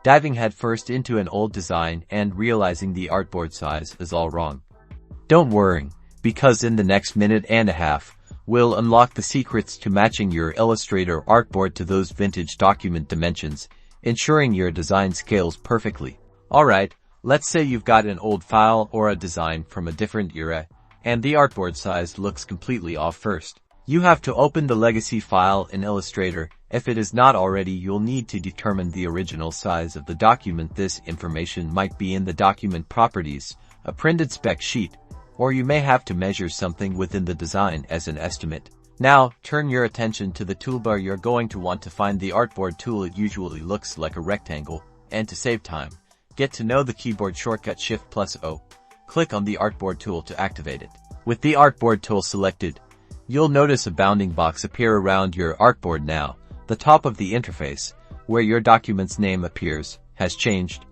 diving headfirst into an old design and realizing the artboard size is all wrong. Don't worry, because in the next minute and a half, we'll unlock the secrets to matching your Illustrator artboard to those vintage document dimensions, ensuring your design scales perfectly. Alright, let's say you've got an old file or a design from a different era, and the artboard size looks completely off first. You have to open the legacy file in Illustrator. If it is not already, you'll need to determine the original size of the document. This information might be in the document properties, a printed spec sheet, or you may have to measure something within the design as an estimate. Now, turn your attention to the toolbar. You're going to want to find the Artboard tool. It usually looks like a rectangle, and to save time, get to know the keyboard shortcut Shift+O. Click on the Artboard tool to activate it. With the Artboard tool selected, you'll notice a bounding box appear around your artboard. Now, the top of the interface, where your document's name appears, has changed.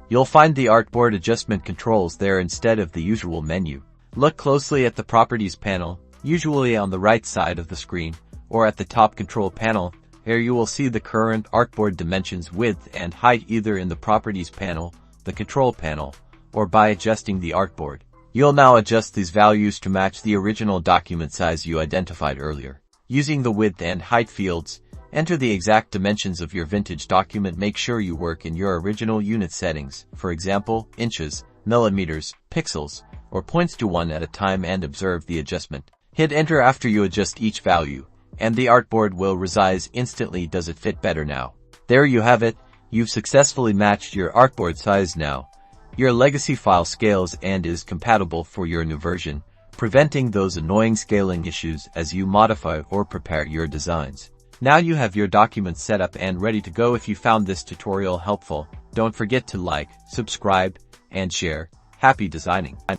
You'll find the artboard adjustment controls there instead of the usual menu. Look closely at the Properties panel, usually on the right side of the screen, or at the top Control panel. Here you will see the current artboard dimensions, width and height, either in the Properties panel, the Control panel, or by adjusting the artboard. You'll now adjust these values to match the original document size you identified earlier. Using the width and height fields, enter the exact dimensions of your vintage document. Make sure you work in your original unit settings, for example, inches, millimeters, pixels, or points to one at a time, and observe the adjustment. Hit enter after you adjust each value, and the artboard will resize instantly. Does it fit better now? There you have it. You've successfully matched your artboard size now. Your legacy file scales and is compatible for your new version, preventing those annoying scaling issues as you modify or prepare your designs. Now you have your document set up and ready to go. If you found this tutorial helpful, don't forget to like, subscribe, and share. Happy designing!